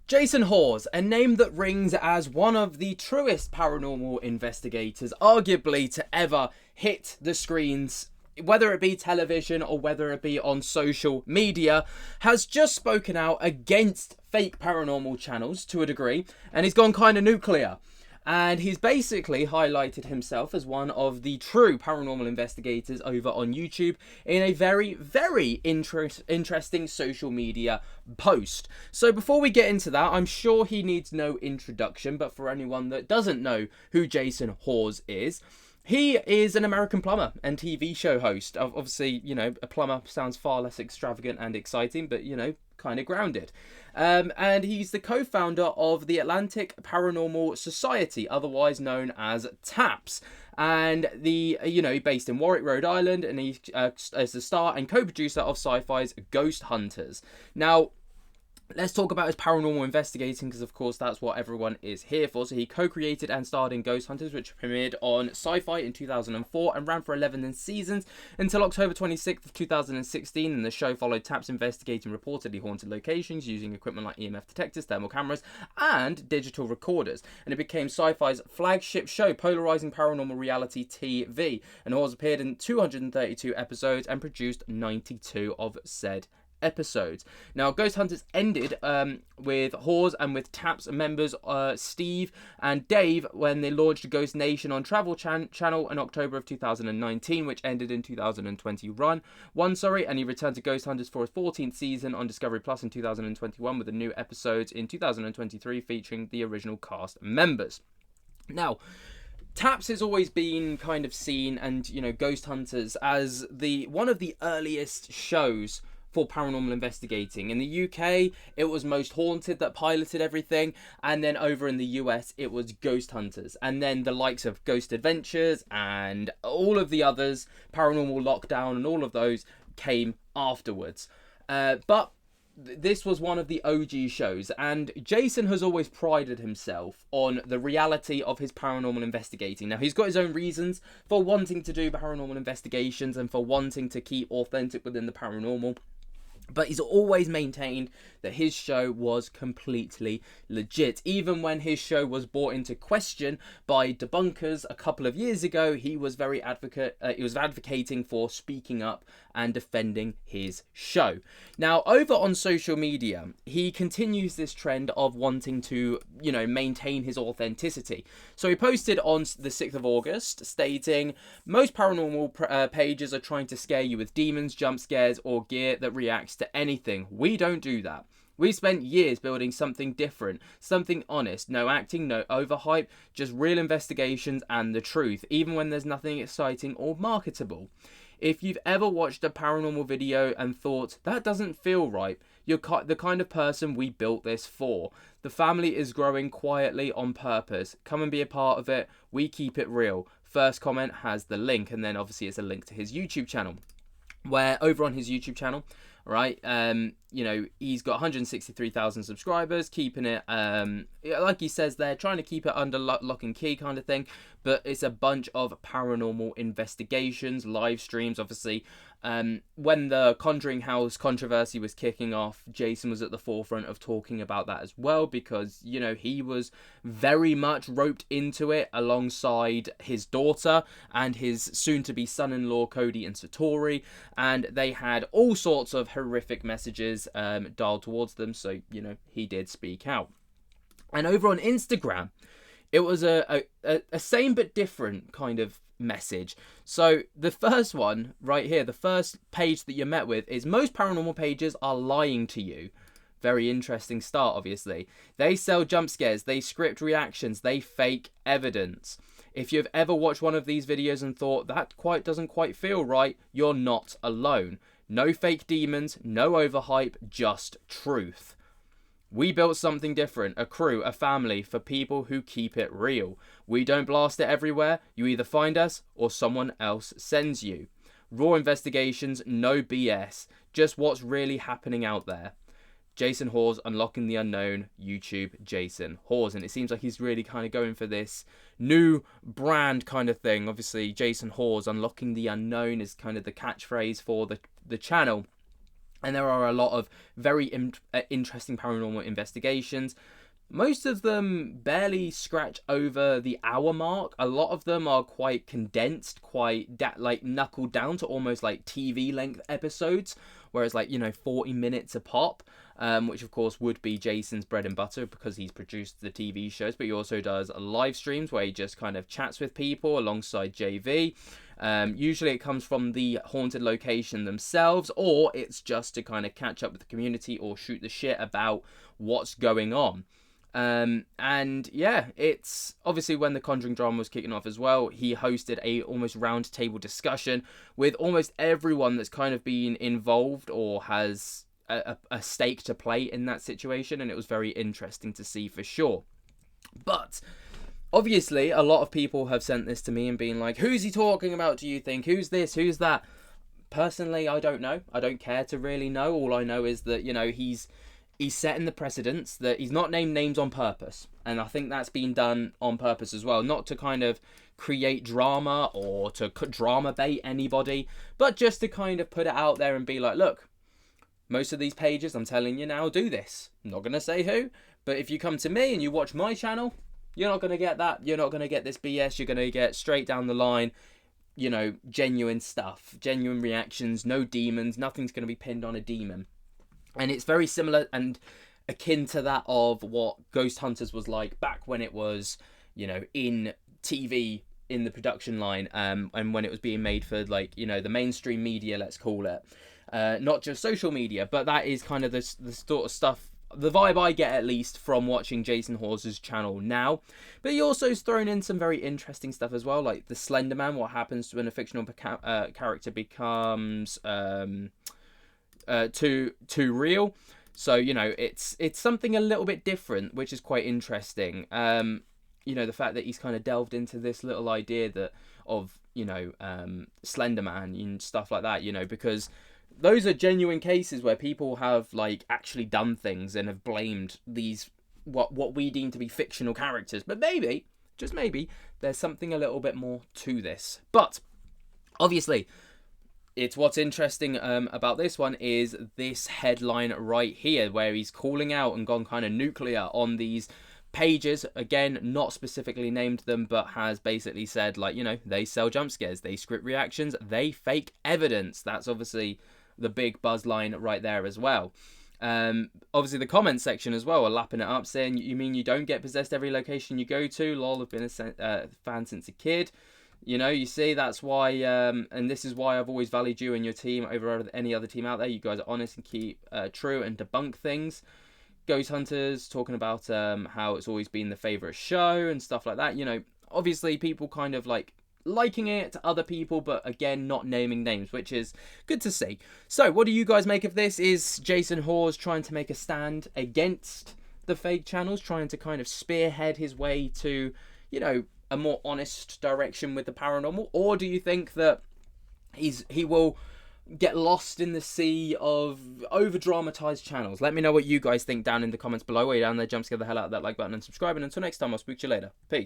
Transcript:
Jason Hawes, a name that rings as one of the truest paranormal investigators, arguably to ever hit the screens, whether it be television or whether it be on social media, has just spoken out against fake paranormal channels to a degree, and he's gone kind of nuclear. And he's basically highlighted himself as one of the true paranormal investigators over on YouTube in a very, very interesting social media post. So before we get into that, I'm sure he needs no introduction, but for anyone that doesn't know who Jason Hawes is, he is an American plumber and TV show host. Obviously, you know, a plumber sounds far less extravagant and exciting, but, you know, kind of grounded. And he's the co-founder of the Atlantic Paranormal Society, otherwise known as TAPS. And based in Warwick, Rhode Island, and he is the star and co-producer of Sci-Fi's Ghost Hunters. Now, let's talk about his paranormal investigating, because of course that's what everyone is here for. So he co-created and starred in Ghost Hunters, which premiered on Sci-Fi in 2004 and ran for 11 seasons until October 26th of 2016. And the show followed Taps investigating reportedly haunted locations using equipment like EMF detectors, thermal cameras, and digital recorders. And it became Sci-Fi's flagship show, polarizing paranormal reality TV. And Hawes appeared in 232 episodes and produced 92 of said episodes. Now, Ghost Hunters ended with Hawes and with TAPS members Steve and Dave when they launched Ghost Nation on Travel Channel in October of 2019, which ended in 2021. And he returned to Ghost Hunters for his 14th season on Discovery Plus in 2021 with the new episodes in 2023 featuring the original cast members. Now, TAPS has always been kind of seen, and you know, Ghost Hunters as one of the earliest shows for paranormal investigating. In the UK, it was Most Haunted that piloted everything, and then over in the US, it was Ghost Hunters, and then the likes of Ghost Adventures and all of the others, Paranormal Lockdown, and all of those came afterwards. But this was one of the OG shows, and Jason has always prided himself on the reality of his paranormal investigating. Now, he's got his own reasons for wanting to do paranormal investigations and for wanting to keep authentic within the paranormal, but he's always maintained that his show was completely legit. Even when his show was brought into question by debunkers a couple of years ago, he was advocating for speaking up and defending his show. Now, over on social media, he continues this trend of wanting to, you know, maintain his authenticity. So he posted on the 6th of August stating, "Most paranormal pages are trying to scare you with demons, jump scares, or gear that reacts to anything. We don't do that. We spent years building something different, something honest, no acting, no overhype, just real investigations and the truth, even when there's nothing exciting or marketable. If you've ever watched a paranormal video and thought, that doesn't feel right, you're the kind of person we built this for. The family is growing quietly on purpose. Come and be a part of it. We keep it real." First comment has the link, and then obviously it's a link to his YouTube channel, where over on his YouTube channel, right, you know, he's got 163,000 subscribers, keeping it, like he says there, trying to keep it under lock and key kind of thing, but it's a bunch of paranormal investigations, live streams, obviously. When the Conjuring House controversy was kicking off, Jason was at the forefront of talking about that as well, because, you know, he was very much roped into it alongside his daughter and his soon-to-be son-in-law, Cody and Satori, and they had all sorts of horrific messages dialed towards them, so, you know, he did speak out. And over on Instagram, it was a same but different kind of message. So the first one right here, the first page that you're met with is, "Most paranormal pages are lying to you." Very interesting start, obviously. "They sell jump scares, they script reactions, they fake evidence. If you've ever watched one of these videos and thought that doesn't quite feel right, you're not alone. No fake demons, no overhype, just truth. We built something different, a crew, a family for people who keep it real. We don't blast it everywhere. You either find us or someone else sends you. Raw investigations, no BS, just what's really happening out there. Jason Hawes, Unlocking the Unknown, YouTube, Jason Hawes." And it seems like he's really kind of going for this new brand kind of thing. Obviously, Jason Hawes, Unlocking the Unknown is kind of the catchphrase for the channel. And there are a lot of very interesting paranormal investigations. Most of them barely scratch over the hour mark. A lot of them are quite condensed, quite like knuckled down to almost like TV length episodes, whereas like, 40 minutes a pop, which of course would be Jason's bread and butter because he's produced the TV shows, but he also does live streams where he just kind of chats with people alongside JV. Usually it comes from the haunted location themselves, or it's just to kind of catch up with the community or shoot the shit about what's going on. And yeah, it's obviously when the Conjuring drama was kicking off as well, he hosted a almost round table discussion with almost everyone that's kind of been involved or has a stake to play in that situation, and it was very interesting to see for sure. But obviously a lot of people have sent this to me and been like, who's he talking about, do you think? Who's this? Who's that? Personally, I don't know. I don't care to really know. All I know is that, he's setting the precedence, that he's not named names on purpose. And I think that's been done on purpose as well. Not to kind of create drama or to drama bait anybody, but just to kind of put it out there and be like, look, most of these pages, I'm telling you now, do this. I'm not going to say who, but if you come to me and you watch my channel, you're not going to get that. You're not going to get this BS. You're going to get straight down the line, genuine stuff, genuine reactions, no demons. Nothing's going to be pinned on a demon. And it's very similar and akin to that of what Ghost Hunters was like back when it was, in TV, in the production line, and when it was being made for, like, the mainstream media, let's call it. Not just social media, but that is kind of the sort of stuff, the vibe I get at least from watching Jason Hawes' channel now. But he also has thrown in some very interesting stuff as well, like the Slenderman Man, what happens when a fictional character becomes too real. So, it's something a little bit different, which is quite interesting. The fact that he's kind of delved into this little idea of Slender Man and stuff like that, because those are genuine cases where people have like actually done things and have blamed these what we deem to be fictional characters. But maybe, just maybe, there's something a little bit more to this. But obviously, it's what's interesting about this one is this headline right here, where he's calling out and gone kind of nuclear on these pages. Again, not specifically named them, but has basically said, like, they sell jump scares, they script reactions, they fake evidence. That's obviously the big buzz line right there as well. Obviously the comment section as well are lapping it up, saying, you mean you don't get possessed every location you go to? Lol, I've been a fan since a kid. You see, that's why, and this is why I've always valued you and your team over any other team out there. You guys are honest and keep true and debunk things. Ghost Hunters talking about how it's always been the favourite show and stuff like that. Obviously people kind of liking it to other people, but again, not naming names, which is good to see. So what do you guys make of this? Is Jason Hawes trying to make a stand against the fake channels, trying to kind of spearhead his way to, a more honest direction with the paranormal? Or do you think that he will get lost in the sea of over dramatized channels? Let me know what you guys think down in the comments below. Way down there, jump scare the hell out of that like button and subscribe, and until next time, I'll speak to you later. Peace.